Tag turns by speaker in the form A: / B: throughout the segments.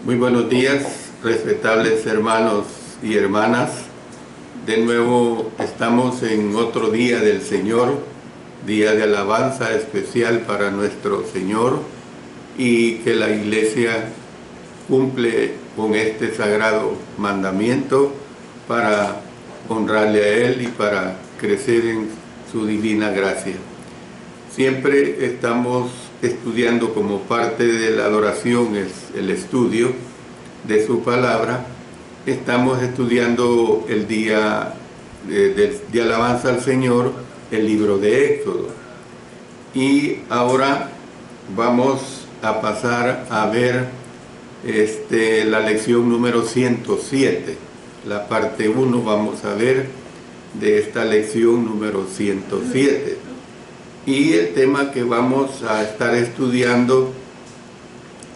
A: Muy buenos días, respetables hermanos y hermanas. De nuevo estamos en otro día del Señor, día de alabanza especial para nuestro Señor, y que la Iglesia cumple con este sagrado mandamiento para honrarle a Él y para crecer en su divina gracia. Siempre estamos estudiando, como parte de la adoración es el estudio de su palabra. Estamos estudiando el día de alabanza al Señor, el libro de Éxodo. Y ahora vamos a pasar a ver la lección número 107. La parte 1 vamos a ver de esta lección número 107. Y el tema que vamos a estar estudiando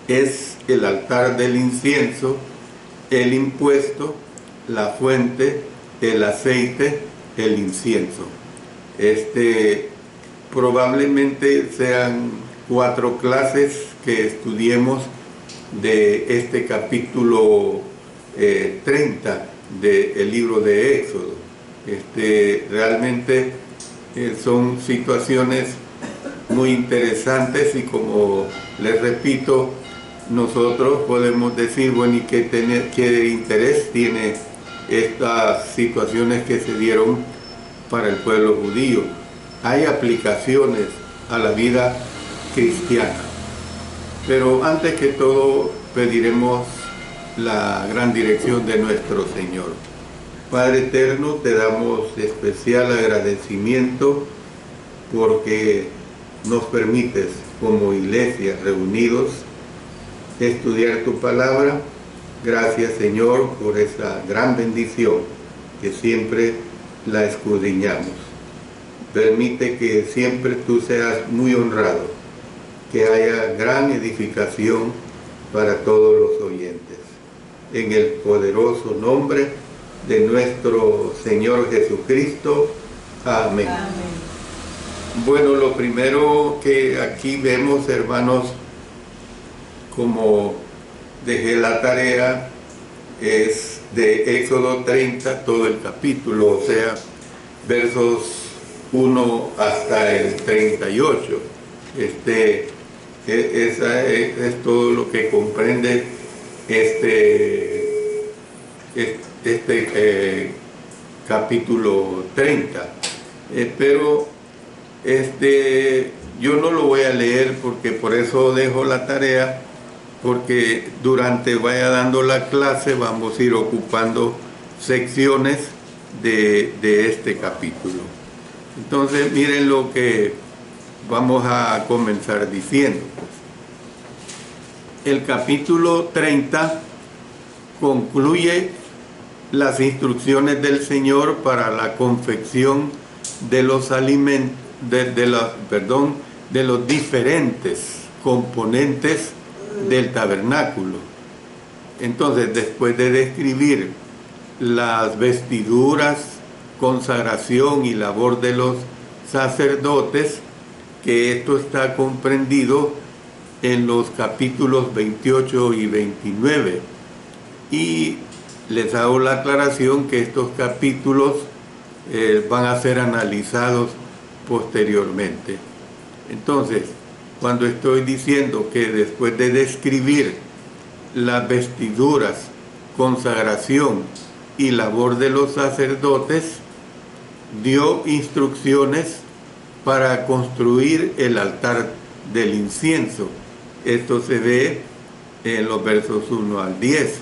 A: es el altar del incienso, el impuesto, la fuente, el aceite, el incienso. Probablemente sean 4 clases que estudiemos de este capítulo 30 del libro de Éxodo. Realmente son situaciones muy interesantes y, como les repito, nosotros podemos decir, bueno, ¿y qué interés tiene estas situaciones que se dieron para el pueblo judío? Hay aplicaciones a la vida cristiana. Pero antes que todo pediremos la gran dirección de nuestro Señor. Padre eterno, te damos especial agradecimiento porque nos permites, como iglesia reunidos, estudiar tu palabra. Gracias, Señor, por esa gran bendición que siempre la escudriñamos. Permite que siempre tú seas muy honrado, que haya gran edificación para todos los oyentes. En el poderoso nombre de nuestro Señor Jesucristo. Amén. Amén. Bueno, lo primero que aquí vemos, hermanos, como dejé la tarea, es de Éxodo 30, todo el capítulo, o sea, versos 1 hasta el 38. Es todo lo que comprende capítulo 30, pero yo no lo voy a leer, porque por eso dejo la tarea, porque durante vaya dando la clase vamos a ir ocupando secciones de este capítulo. Entonces miren lo que vamos a comenzar diciendo. El capítulo 30 concluye las instrucciones del Señor para la confección de los alimentos, de los diferentes componentes del tabernáculo. Entonces, después de describir las vestiduras, consagración y labor de los sacerdotes, que esto está comprendido en los capítulos 28 y 29, y les hago la aclaración que estos capítulos van a ser analizados posteriormente. Entonces, cuando estoy diciendo que después de describir las vestiduras, consagración y labor de los sacerdotes, dio instrucciones para construir el altar del incienso. Esto se ve en los versos 1 al 10.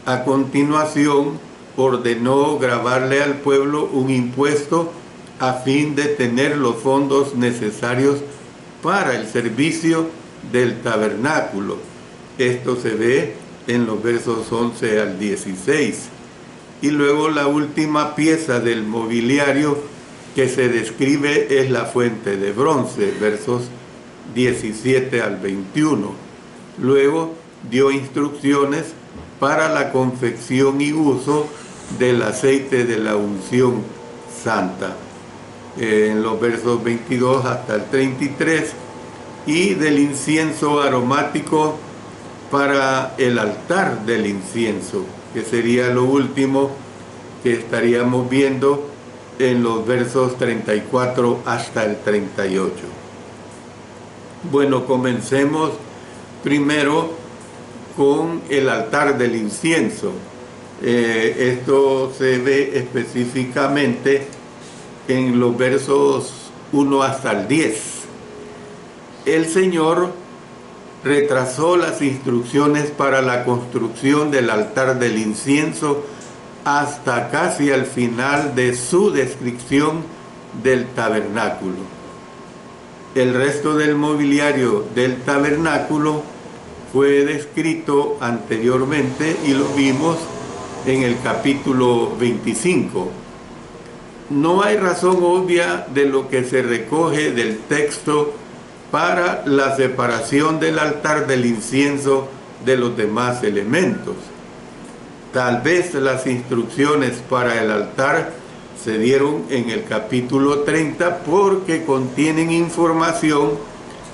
A: A continuación, ordenó grabarle al pueblo un impuesto a fin de tener los fondos necesarios para el servicio del tabernáculo. Esto se ve en los versos 11 al 16. Y luego la última pieza del mobiliario que se describe es la fuente de bronce, versos 17 al 21. Luego dio instrucciones para la confección y uso del aceite de la unción santa, en los versos 22 hasta el 33, y del incienso aromático para el altar del incienso, que sería lo último que estaríamos viendo en los versos 34 hasta el 38. Bueno, comencemos primero con el altar del incienso. Esto se ve específicamente en los versos 1 hasta el 10. El Señor retrasó las instrucciones para la construcción del altar del incienso hasta casi al final de su descripción del tabernáculo. El resto del mobiliario del tabernáculo fue descrito anteriormente y lo vimos en el capítulo 25. No hay razón obvia de lo que se recoge del texto para la separación del altar del incienso de los demás elementos. Tal vez las instrucciones para el altar se dieron en el capítulo 30 porque contienen información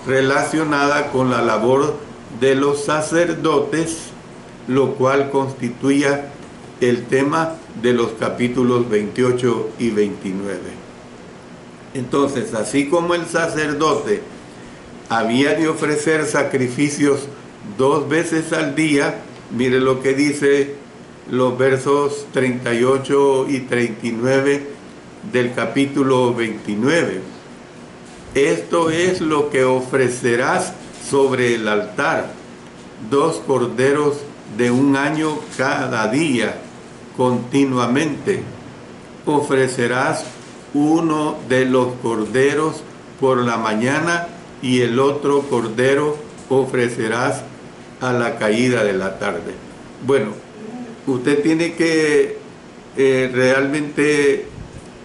A: relacionada con la labor de los sacerdotes, lo cual constituía el tema de los capítulos 28 y 29. Entonces, así como el sacerdote había de ofrecer sacrificios 2 veces al día, mire lo que dice los versos 38 y 39 del capítulo 29. Esto es lo que ofrecerás sobre el altar: 2 corderos de 1 año cada día, continuamente. Ofrecerás uno de los corderos por la mañana y el otro cordero ofrecerás a la caída de la tarde. Bueno, usted tiene que realmente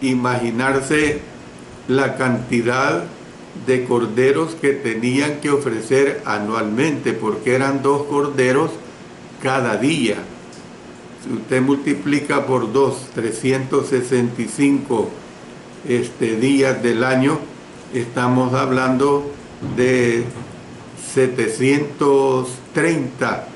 A: imaginarse la cantidad de corderos que tenían que ofrecer anualmente, porque eran 2 corderos cada día. Si usted multiplica por 2, 365 días del año, estamos hablando de 730.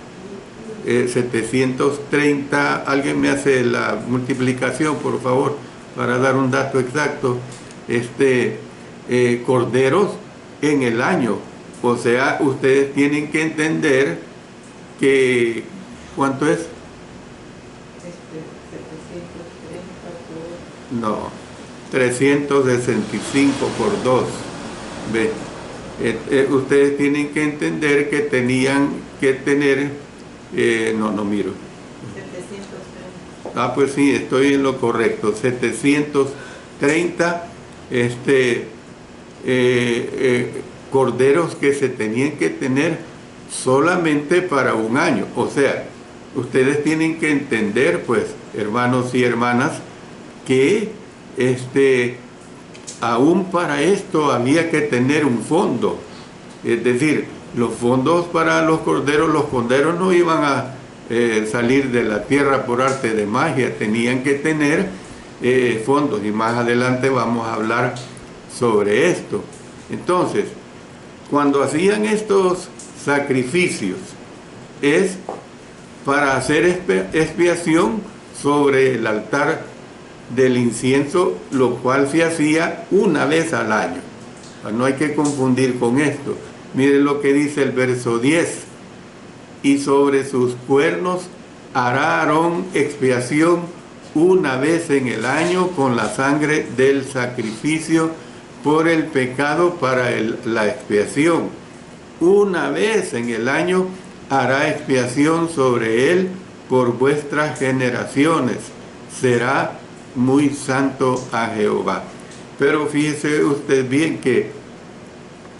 A: 730, alguien me hace la multiplicación, por favor, para dar un dato exacto, corderos en el año. O sea, ustedes tienen que entender que, ¿cuánto es? 730 por... No, 365 por 2. ¿Ve? Ustedes tienen que entender que tenían que tener, no miro. 730. Ah, pues sí, estoy en lo correcto. 730 corderos que se tenían que tener solamente para 1 año. O sea, ustedes tienen que entender, pues, hermanos y hermanas, que aún para esto había que tener un fondo. Es decir, los fondos para los corderos no iban a salir de la tierra por arte de magia, tenían que tener fondos, y más adelante vamos a hablar sobre esto. Entonces, cuando hacían estos sacrificios, es para hacer expiación sobre el altar del incienso, lo cual se hacía 1 vez al año. No hay que confundir con esto. Miren lo que dice el verso 10. Y sobre sus cuernos hará Aarón expiación 1 vez en el año con la sangre del sacrificio por el pecado para la expiación. 1 vez en el año hará expiación sobre él por vuestras generaciones. Será muy santo a Jehová. Pero fíjese usted bien que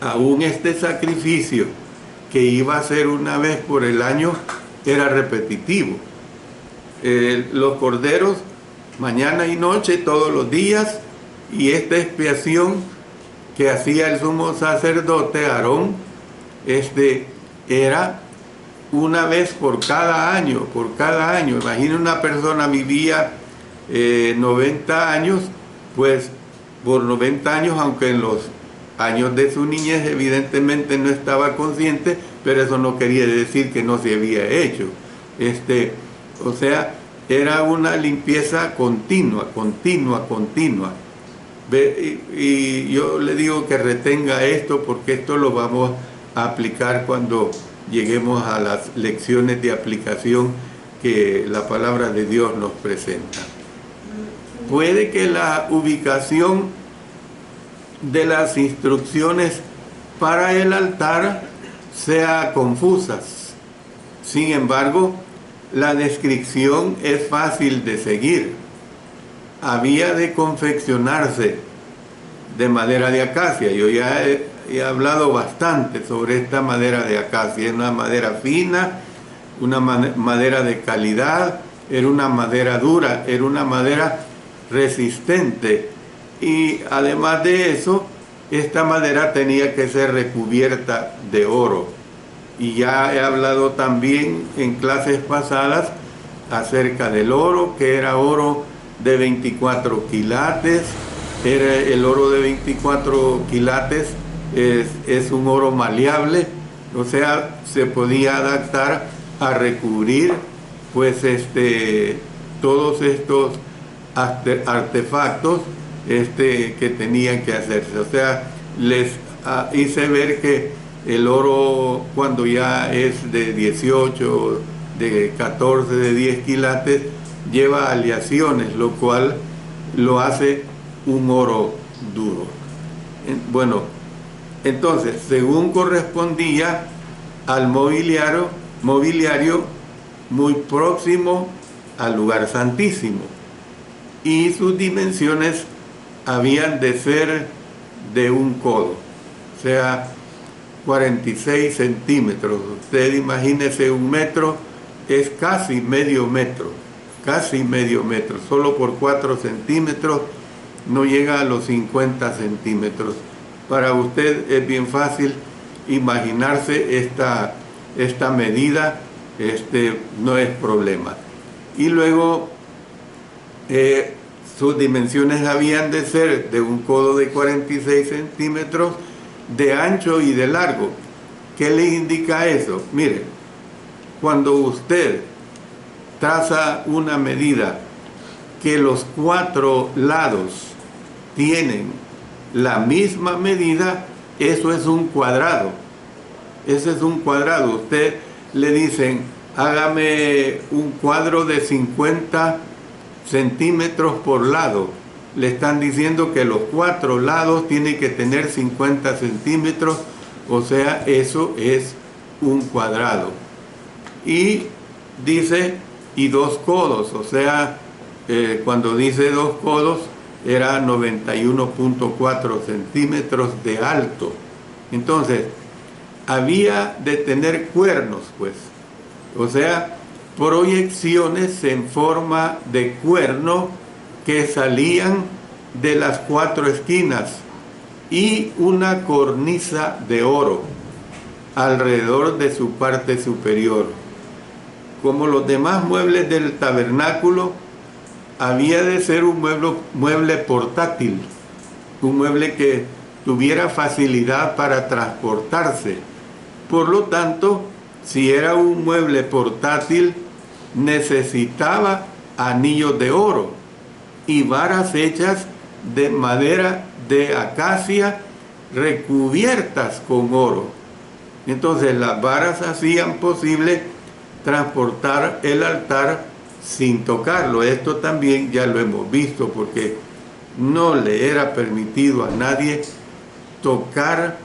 A: aún este sacrificio que iba a ser 1 vez por el año era repetitivo. Los corderos mañana y noche todos los días, y esta expiación que hacía el sumo sacerdote Aarón era 1 vez por cada año. Imagina, una persona vivía 90 años, pues por 90 años, aunque en los años de su niñez evidentemente no estaba consciente, pero eso no quería decir que no se había hecho. O sea, era una limpieza continua. Y yo le digo que retenga esto, porque esto lo vamos a aplicar cuando lleguemos a las lecciones de aplicación que la palabra de Dios nos presenta. Puede que la ubicación de las instrucciones para el altar sea confusa. Sin embargo, la descripción es fácil de seguir. Había de confeccionarse de madera de acacia. Yo ya he hablado bastante sobre esta madera de acacia. Es una madera fina, una madera de calidad, era una madera dura, era una madera resistente. Y además de eso, esta madera tenía que ser recubierta de oro. Y ya he hablado también en clases pasadas acerca del oro, que era oro de 24 quilates. El oro de 24 quilates es un oro maleable, o sea, se podía adaptar a recubrir pues todos estos artefactos que tenían que hacerse. O sea, les hice ver que el oro, cuando ya es de 18, de 14, de 10 quilates, lleva aleaciones, lo cual lo hace un oro duro. Bueno, entonces, según correspondía al mobiliario muy próximo al lugar santísimo, y sus dimensiones habían de ser de un codo, o sea, 46 centímetros. Usted imagínese, 1 metro es casi medio metro, solo por 4 centímetros no llega a los 50 centímetros. Para usted es bien fácil imaginarse esta medida, no es problema. Y luego sus dimensiones habían de ser de un codo de 46 centímetros de ancho y de largo. ¿Qué le indica eso? Mire, cuando usted traza una medida que los 4 lados tienen la misma medida, eso es un cuadrado. Ese es un cuadrado. Usted le dicen, hágame un cuadro de 50 centímetros por lado. Le están diciendo que los 4 lados tienen que tener 50 centímetros, o sea, eso es un cuadrado. Y dice, y 2 codos, o sea, cuando dice 2 codos, era 91.4 centímetros de alto. Entonces, había de tener cuernos, pues, o sea, proyecciones en forma de cuerno que salían de las 4 esquinas, y una cornisa de oro alrededor de su parte superior. Como los demás muebles del tabernáculo, había de ser un mueble portátil, un mueble que tuviera facilidad para transportarse. Por lo tanto, si era un mueble portátil, necesitaba anillos de oro y varas hechas de madera de acacia recubiertas con oro. Entonces las varas hacían posible transportar el altar sin tocarlo. Esto también ya lo hemos visto, porque no le era permitido a nadie tocar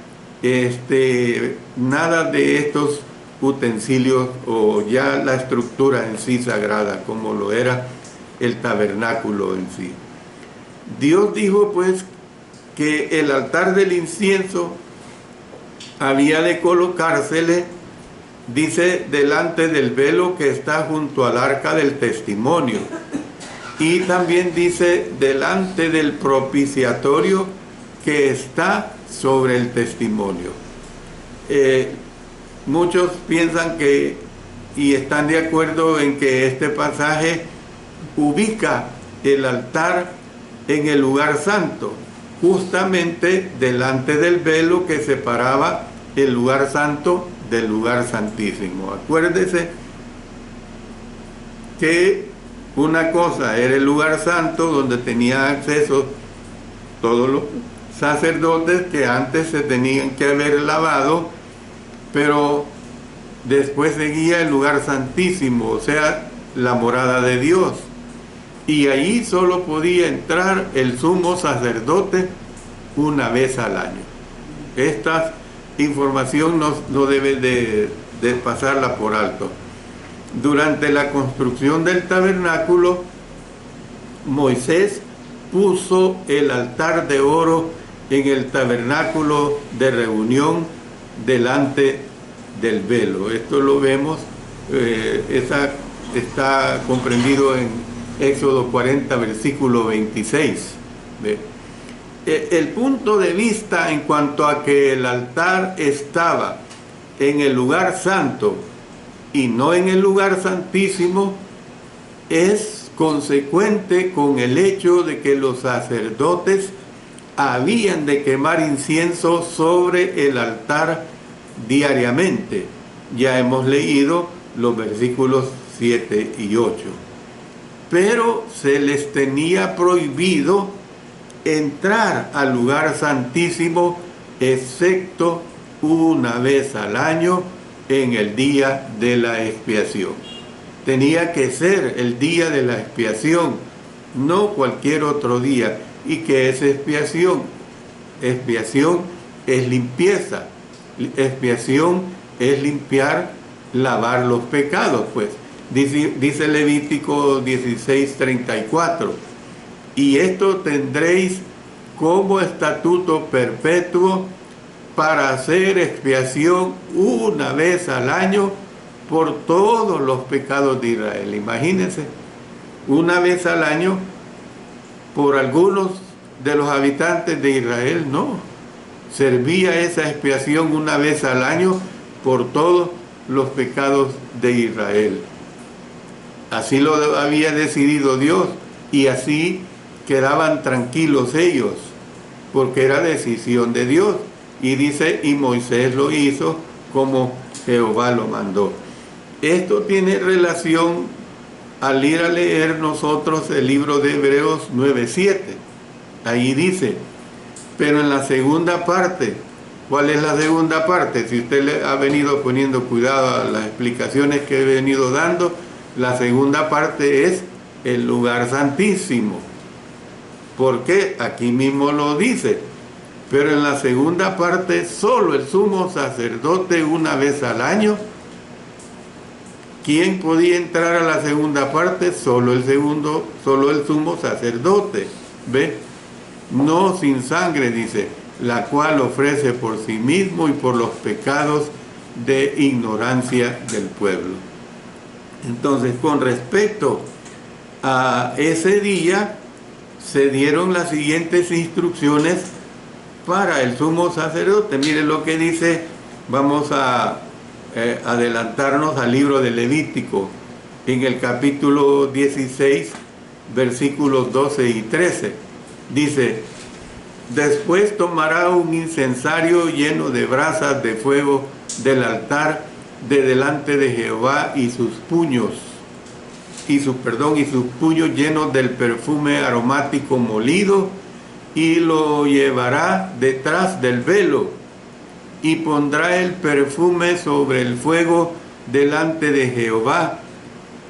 A: nada de estos utensilios, o ya la estructura en sí sagrada, como lo era el tabernáculo en sí. Dios dijo pues que el altar del incienso había de colocársele, dice, delante del velo que está junto al arca del testimonio, y también dice delante del propiciatorio que está sobre el testimonio. Muchos piensan que, y están de acuerdo en que este pasaje ubica el altar en el lugar santo, justamente delante del velo que separaba el lugar santo del lugar santísimo. Acuérdese que una cosa era el lugar santo, donde tenían acceso todos los sacerdotes que antes se tenían que haber lavado, pero después seguía el lugar santísimo, o sea, la morada de Dios. Y ahí solo podía entrar el sumo sacerdote una vez al año. Esta información no debe de pasarla por alto. Durante la construcción del tabernáculo, Moisés puso el altar de oro en el tabernáculo de reunión delante del velo. Esto lo vemos, está comprendido en Éxodo 40, versículo 26. ¿Ve? El punto de vista en cuanto a que el altar estaba en el lugar santo y no en el lugar santísimo es consecuente con el hecho de que los sacerdotes habían de quemar incienso sobre el altar diariamente. Ya hemos leído los versículos 7 y 8. Pero se les tenía prohibido entrar al lugar santísimo excepto una vez al año en el día de la expiación. Tenía que ser el día de la expiación, no cualquier otro día. ¿Y qué es expiación? Expiación es limpieza. Expiación es limpiar, lavar los pecados, pues. Dice Levítico 16:34. Y esto tendréis como estatuto perpetuo para hacer expiación una vez al año por todos los pecados de Israel. Imagínense, una vez al año por algunos de los habitantes de Israel, no. Servía esa expiación una vez al año por todos los pecados de Israel. Así lo había decidido Dios y así quedaban tranquilos ellos, porque era decisión de Dios. Y dice, y Moisés lo hizo como Jehová lo mandó. Esto tiene relación al ir a leer nosotros el libro de Hebreos 9:7. Ahí dice, pero en la segunda parte, ¿cuál es la segunda parte? Si usted le ha venido poniendo cuidado a las explicaciones que he venido dando, la segunda parte es el lugar santísimo. Porque aquí mismo lo dice, pero en la segunda parte solo el sumo sacerdote una vez al año. ¿Quién podía entrar a la segunda parte? Solo el sumo sacerdote. ¿Ve? No sin sangre, dice, la cual ofrece por sí mismo y por los pecados de ignorancia del pueblo. Entonces, con respecto a ese día, se dieron las siguientes instrucciones para el sumo sacerdote. Miren lo que dice, vamos a adelantarnos al libro de Levítico, en el capítulo 16, versículos 12 y 13. Dice, después tomará un incensario lleno de brasas de fuego del altar de delante de Jehová y sus puños llenos del perfume aromático molido, y lo llevará detrás del velo, y pondrá el perfume sobre el fuego delante de Jehová,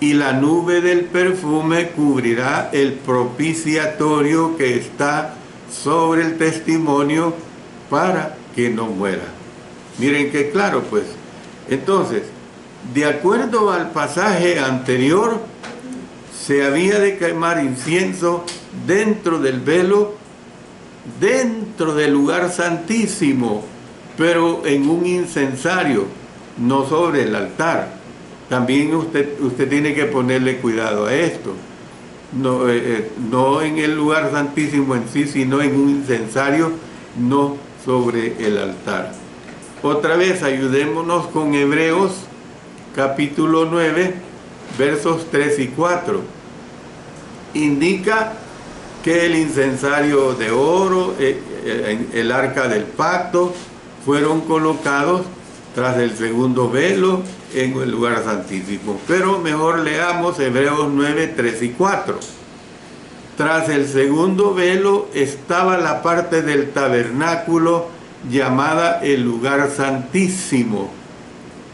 A: y la nube del perfume cubrirá el propiciatorio que está sobre el testimonio para que no muera. Miren qué claro, pues. Entonces, de acuerdo al pasaje anterior, se había de quemar incienso dentro del velo, dentro del lugar santísimo, pero en un incensario, no sobre el altar. También usted tiene que ponerle cuidado a esto. No en el lugar santísimo en sí, sino en un incensario, no sobre el altar. Otra vez, ayudémonos con Hebreos capítulo 9, versos 3 y 4. Indica que el incensario de oro, el arca del pacto, fueron colocados tras el segundo velo en el lugar santísimo. Pero mejor leamos Hebreos 9, 3 y 4. Tras el segundo velo estaba la parte del tabernáculo llamada el lugar santísimo,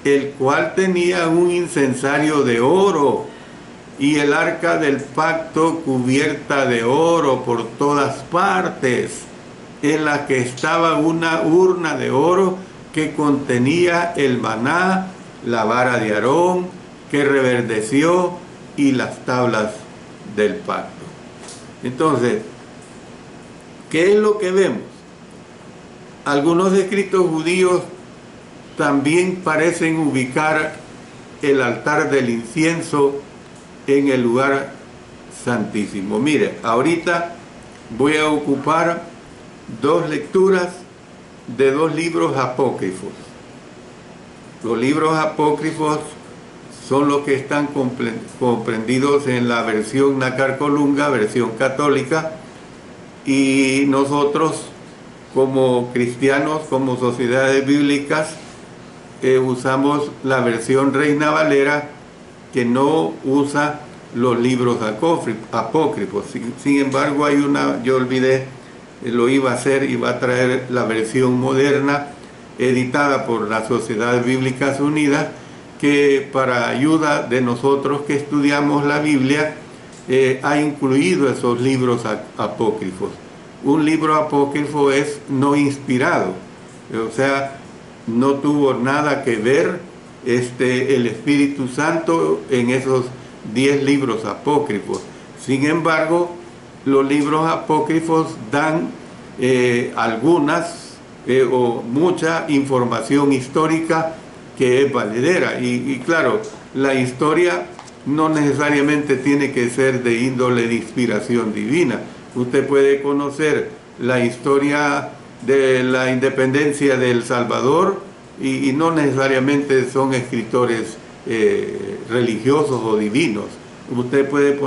A: el cual tenía un incensario de oro y el arca del pacto cubierta de oro por todas partes, en la que estaba una urna de oro que contenía el maná, la vara de Aarón, que reverdeció, y las tablas del pacto. Entonces, ¿qué es lo que vemos? Algunos escritos judíos también parecen ubicar el altar del incienso en el lugar santísimo. Mire, ahorita voy a ocupar dos lecturas de dos libros apócrifos. Los libros apócrifos son los que están comprendidos en la versión Nácar Colunga, versión católica, y nosotros como cristianos, como sociedades bíblicas, usamos la versión Reina Valera, que no usa los libros apócrifos. Sin embargo, hay una, yo olvidé, lo iba a hacer, iba a traer la versión moderna, editada por las Sociedades Bíblicas Unidas, que para ayuda de nosotros que estudiamos la Biblia, ha incluido esos libros apócrifos. Un libro apócrifo es no inspirado, o sea, no tuvo nada que ver el Espíritu Santo en esos 10 libros apócrifos. Sin embargo, los libros apócrifos dan algunas o mucha información histórica que es valedera. Y claro, la historia no necesariamente tiene que ser de índole de inspiración divina. Usted puede conocer la historia de la independencia de El Salvador y no necesariamente son escritores religiosos o divinos. Usted puede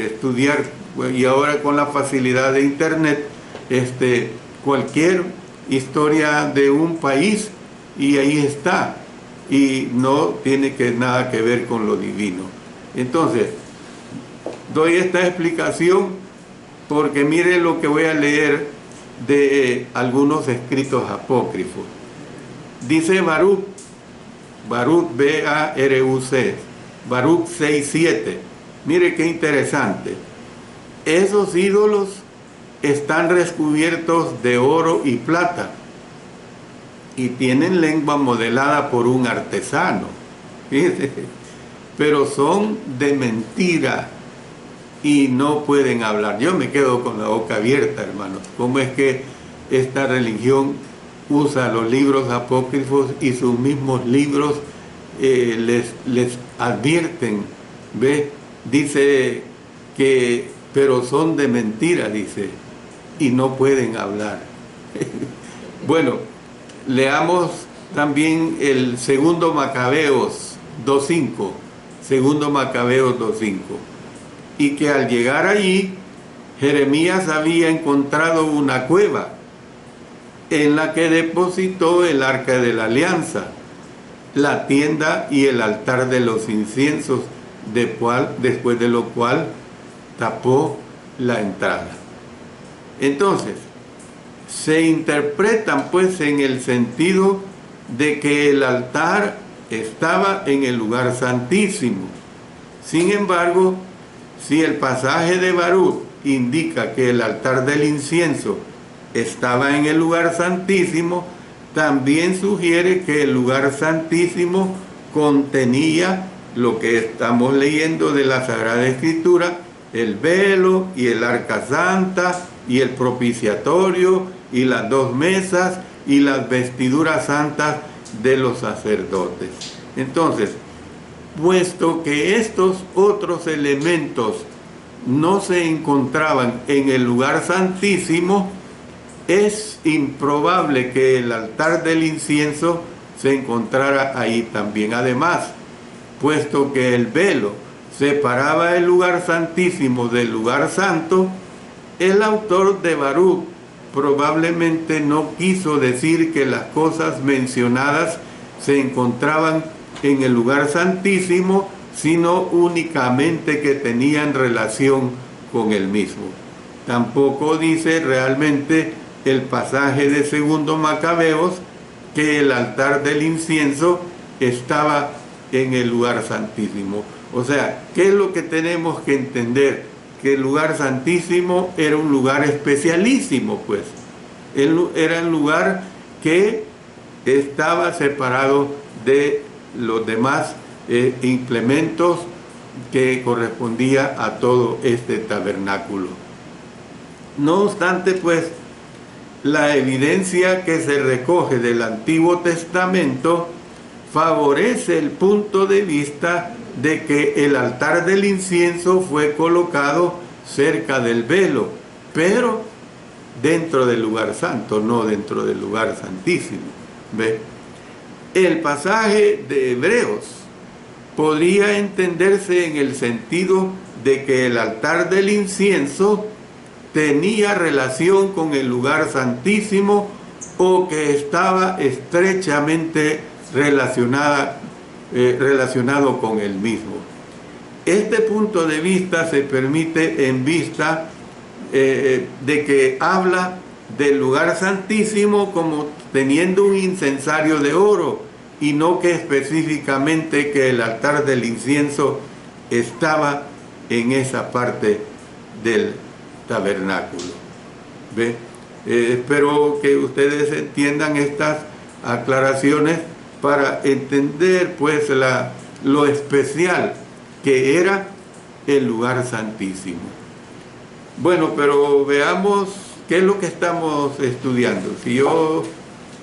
A: estudiar, y ahora con la facilidad de internet, cualquier historia de un país, y ahí está, y no tiene nada que ver con lo divino. Entonces, doy esta explicación porque mire lo que voy a leer de algunos escritos apócrifos. Dice Baruch, B-A-R-U-C, Baruch 6:7. Mire qué interesante. Esos ídolos están recubiertos de oro y plata y tienen lengua modelada por un artesano. Fíjense, pero son de mentira y no pueden hablar. Yo me quedo con la boca abierta, hermanos. ¿Cómo es que esta religión usa los libros apócrifos y sus mismos libros les advierten? ¿Ve? Dice que, pero son de mentira, dice, y no pueden hablar. Bueno, leamos también el segundo Macabeos 2:5, segundo Macabeos 2:5. Y que al llegar allí, Jeremías había encontrado una cueva en la que depositó el arca de la alianza, la tienda y el altar de los inciensos, después de lo cual tapó la entrada. Entonces, se interpretan pues en el sentido de que el altar estaba en el lugar santísimo. Sin embargo, si el pasaje de Baruch indica que el altar del incienso estaba en el lugar santísimo, también sugiere que el lugar santísimo contenía lo que estamos leyendo de la Sagrada Escritura, el velo y el arca santa y el propiciatorio y las 2 mesas y las vestiduras santas de los sacerdotes. Entonces, puesto que estos otros elementos no se encontraban en el lugar santísimo, es improbable que el altar del incienso se encontrara ahí también. Además, puesto que el velo separaba el lugar santísimo del lugar santo, el autor de Baruch probablemente no quiso decir que las cosas mencionadas se encontraban en el lugar santísimo, sino únicamente que tenían relación con el mismo. Tampoco dice realmente el pasaje de Segundo Macabeos que el altar del incienso estaba en el lugar santísimo. O sea, ¿qué es lo que tenemos que entender? Que el lugar santísimo era un lugar especialísimo, pues. Era el lugar que estaba separado de los demás implementos que correspondía a todo este tabernáculo. No obstante, pues, la evidencia que se recoge del Antiguo Testamento favorece el punto de vista de que el altar del incienso fue colocado cerca del velo, pero dentro del lugar santo, no dentro del lugar santísimo. ¿Ve? El pasaje de Hebreos podría entenderse en el sentido de que el altar del incienso tenía relación con el lugar santísimo o que estaba estrechamente relacionado con el mismo. Este punto de vista se permite en vista de que habla del lugar santísimo como teniendo un incensario de oro y no que específicamente que el altar del incienso estaba en esa parte del tabernáculo. ¿Ve? Espero que ustedes entiendan estas aclaraciones para entender pues lo especial que era el lugar santísimo. Bueno, pero veamos qué es lo que estamos estudiando. Si yo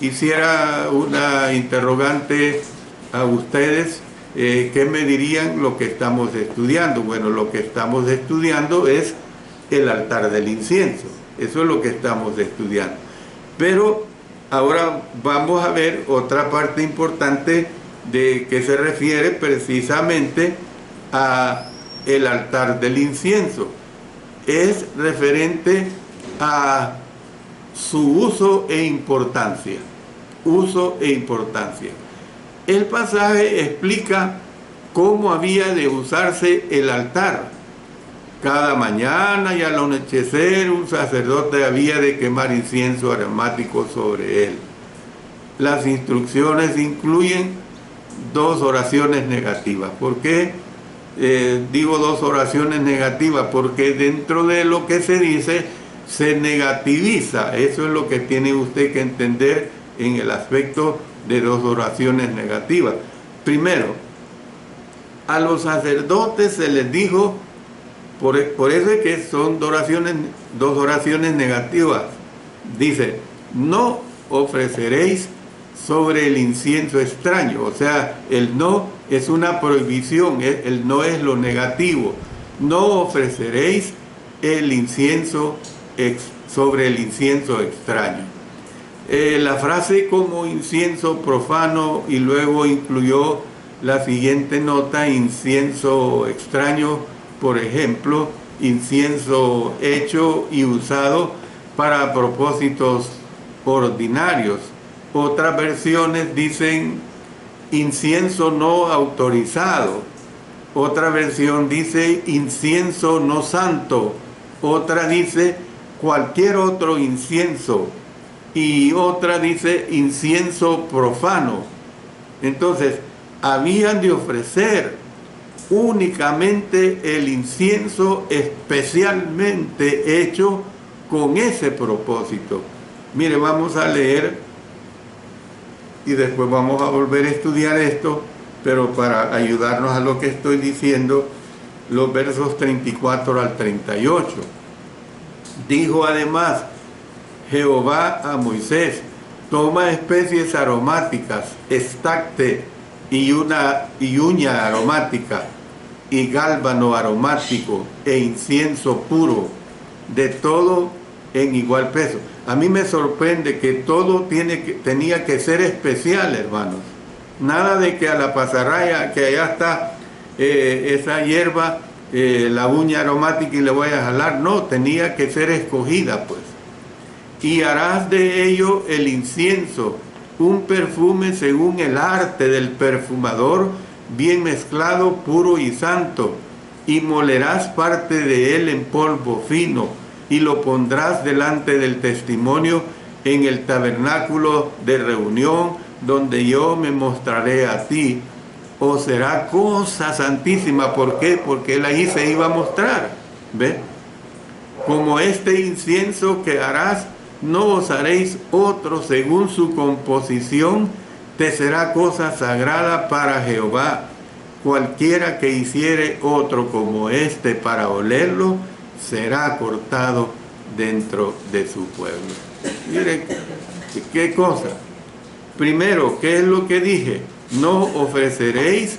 A: hiciera una interrogante a ustedes, ¿qué me dirían lo que estamos estudiando? Bueno, lo que estamos estudiando es el altar del incienso. Eso es lo que estamos estudiando. Pero ahora vamos a ver otra parte importante de que se refiere precisamente a el altar del incienso. Es referente a su uso e importancia. Uso e importancia. El pasaje explica cómo había de usarse el altar. Cada mañana y al anochecer un sacerdote había de quemar incienso aromático sobre él. Las instrucciones incluyen dos oraciones negativas. ¿Por qué digo dos oraciones negativas? Porque dentro de lo que se dice se negativiza. Eso es lo que tiene usted que entender en el aspecto de dos oraciones negativas. Primero, a los sacerdotes se les dijo, por eso es que son dos oraciones negativas. Dice, no ofreceréis sobre el incienso extraño. O sea, el no es una prohibición, el no es lo negativo. No ofreceréis el incienso sobre el incienso extraño. La frase como incienso profano y luego incluyó la siguiente nota, incienso extraño, por ejemplo, incienso hecho y usado para propósitos ordinarios. Otras versiones dicen incienso no autorizado. Otra versión dice incienso no santo. Otra dice cualquier otro incienso. Y otra dice incienso profano. Entonces, habían de ofrecer únicamente el incienso especialmente hecho con ese propósito. Mire, vamos a leer y después vamos a volver a estudiar esto, pero para ayudarnos a lo que estoy diciendo, los versos 34 al 38. Dijo además Jehová a Moisés, toma especies aromáticas, estacte y uña aromática, y gálbano aromático, e incienso puro, de todo en igual peso. A mí me sorprende que todo tenía que ser especial, hermanos. Nada de que a la pasaraya, que allá está esa hierba, la uña aromática y le voy a jalar. No, tenía que ser escogida, pues. Y harás de ello el incienso, un perfume según el arte del perfumador, bien mezclado, puro y santo, y molerás parte de él en polvo fino, y lo pondrás delante del testimonio en el tabernáculo de reunión, donde yo me mostraré a ti. O será cosa santísima. ¿Por qué? Porque él ahí se iba a mostrar. ¿Ve? Como este incienso que harás, no os haréis otro según su composición, te será cosa sagrada para Jehová. Cualquiera que hiciere otro como este para olerlo, será cortado dentro de su pueblo. Miren, ¿qué cosa? Primero, ¿qué es lo que dije? No ofreceréis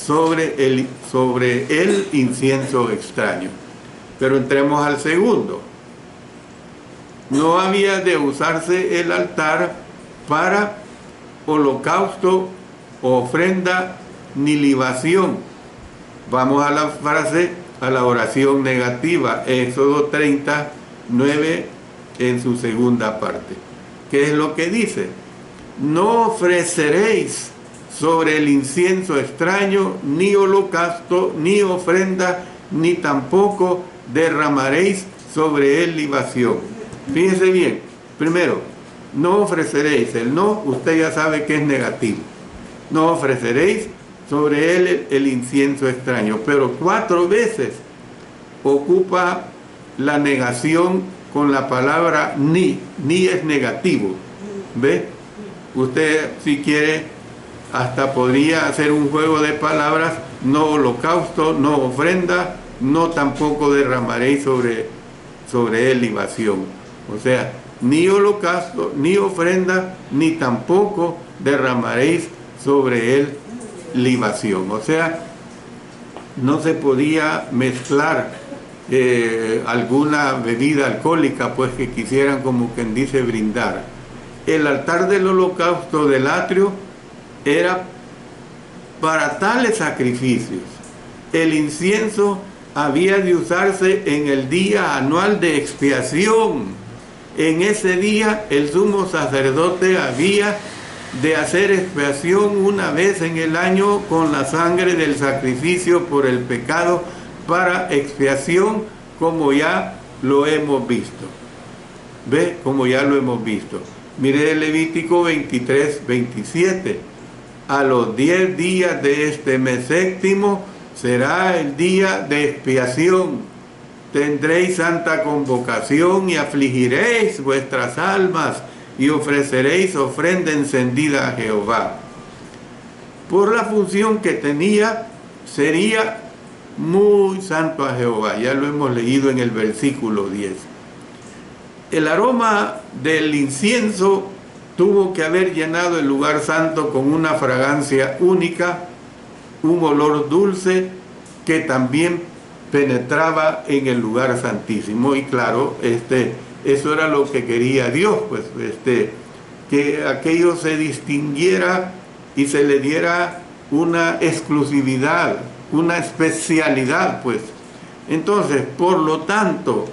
A: sobre el incienso extraño. Pero entremos al segundo. No había de usarse el altar para holocausto, ofrenda, ni libación. Vamos a la frase, a la oración negativa, Éxodo 39 en su segunda parte. ¿Qué es lo que dice? No ofreceréis sobre el incienso extraño ni holocausto, ni ofrenda, ni tampoco derramaréis sobre él libación. Fíjense bien, primero, no ofreceréis. El no, usted ya sabe que es negativo. No ofreceréis sobre él el incienso extraño, pero 4 veces ocupa la negación con la palabra ni es negativo. ¿Ve? Usted, si quiere, hasta podría hacer un juego de palabras: no holocausto, no ofrenda, no tampoco derramaréis sobre él libación. O sea, ni holocausto, ni ofrenda, ni tampoco derramaréis sobre él libación. O sea, no se podía mezclar alguna bebida alcohólica, pues, que quisieran, como quien dice, brindar. El altar del holocausto del atrio era para tales sacrificios. El incienso había de usarse en el día anual de expiación. En ese día el sumo sacerdote había de hacer expiación una vez en el año con la sangre del sacrificio por el pecado para expiación, como ya lo hemos visto. ¿Ve? Como ya lo hemos visto. Mire el Levítico 23, 27. A los 10 días de este mes séptimo será el día de expiación. Tendréis santa convocación y afligiréis vuestras almas y ofreceréis ofrenda encendida a Jehová. Por la función que tenía, sería muy santo a Jehová. Ya lo hemos leído en el versículo 10. El aroma del incienso tuvo que haber llenado el lugar santo con una fragancia única, un olor dulce que también penetraba en el lugar santísimo. Y claro, eso era lo que quería Dios, pues, que aquello se distinguiera y se le diera una exclusividad, una especialidad, pues. Entonces, por lo tanto,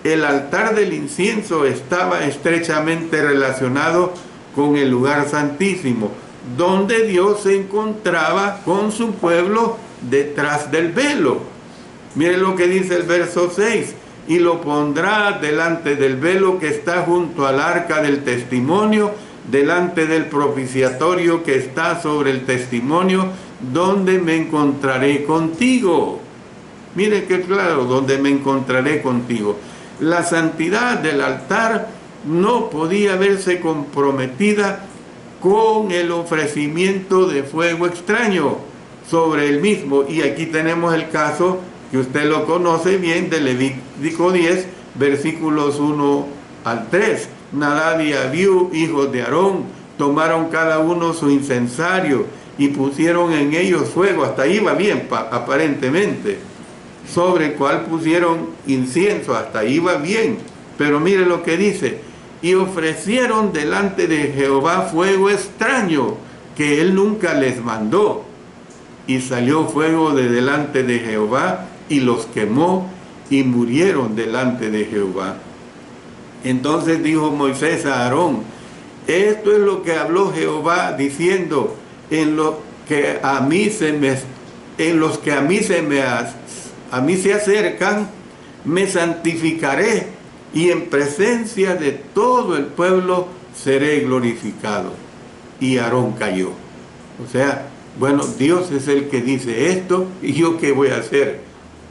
A: el altar del incienso estaba estrechamente relacionado con el lugar santísimo, donde Dios se encontraba con su pueblo detrás del velo. Miren lo que dice el verso 6. Y lo pondrá delante del velo que está junto al arca del testimonio, delante del propiciatorio que está sobre el testimonio, donde me encontraré contigo. Miren qué claro, donde me encontraré contigo. La santidad del altar no podía verse comprometida con el ofrecimiento de fuego extraño sobre el mismo. Y aquí tenemos el caso que usted lo conoce bien, de Levítico 10, versículos 1 al 3. Nadab y Abiú, hijos de Aarón, tomaron cada uno su incensario y pusieron en ellos fuego. Hasta ahí va bien, aparentemente. Sobre el cual pusieron incienso, hasta ahí va bien. Pero mire lo que dice: y ofrecieron delante de Jehová fuego extraño que él nunca les mandó. y salió fuego de delante de Jehová, y los quemó, y murieron delante de Jehová. Entonces dijo Moisés a Aarón: esto es lo que habló Jehová, diciendo: en los que a mí se acercan, me santificaré, y en presencia de todo el pueblo seré glorificado. Y Aarón cayó. O sea, bueno, Dios es el que dice esto, y yo qué voy a hacer.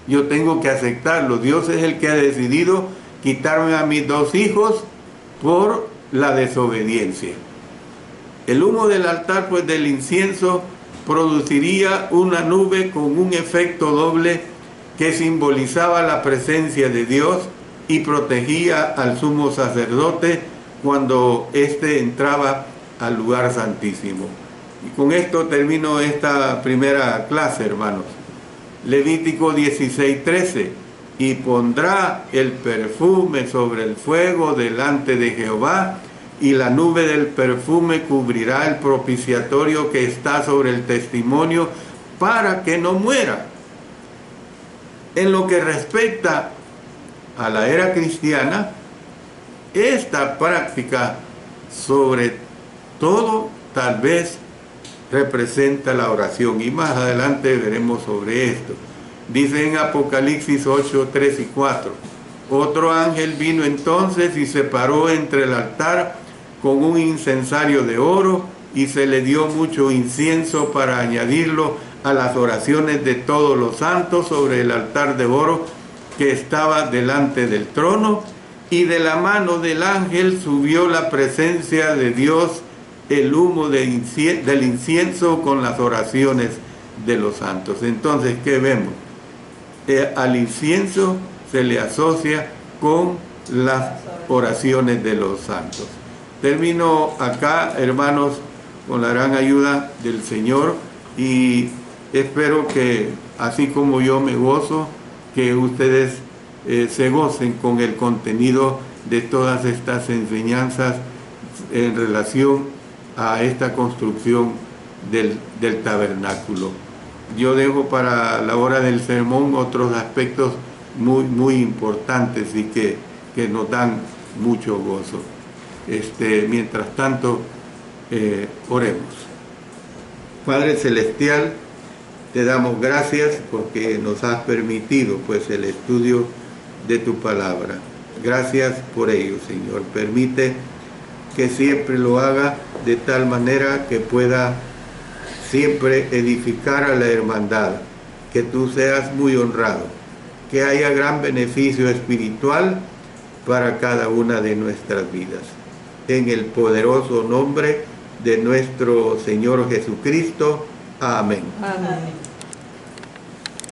A: Yo tengo que aceptarlo. Dios es el que ha decidido quitarme a mis 2 hijos por la desobediencia. El humo del altar, pues, del incienso produciría una nube con un efecto doble que simbolizaba la presencia de Dios y protegía al sumo sacerdote cuando éste entraba al lugar santísimo. Y con esto termino esta primera clase, hermanos. Levítico 16:13: y pondrá el perfume sobre el fuego delante de Jehová, y la nube del perfume cubrirá el propiciatorio que está sobre el testimonio, para que no muera. En lo que respecta a la era cristiana, esta práctica sobre todo tal vez representa la oración, y más adelante veremos sobre esto. Dice en Apocalipsis 8, 3 y 4: otro ángel vino entonces y se paró entre el altar con un incensario de oro, y se le dio mucho incienso para añadirlo a las oraciones de todos los santos sobre el altar de oro que estaba delante del trono, y de la mano del ángel subió la presencia de Dios el humo del incienso con las oraciones de los santos. Entonces, ¿qué vemos? Al incienso se le asocia con las oraciones de los santos. Termino acá, hermanos, con la gran ayuda del Señor, y espero que, así como yo me gozo, que ustedes se gocen con el contenido de todas estas enseñanzas en relación a esta construcción del tabernáculo. Yo dejo para la hora del sermón otros aspectos muy importantes y que nos dan mucho gozo. Mientras tanto, oremos. Padre Celestial, te damos gracias porque nos has permitido, pues, el estudio de tu palabra. Gracias por ello, Señor. Permite que siempre lo haga de tal manera que pueda siempre edificar a la hermandad, que tú seas muy honrado, que haya gran beneficio espiritual para cada una de nuestras vidas. En el poderoso nombre de nuestro Señor Jesucristo. Amén.
B: Amén.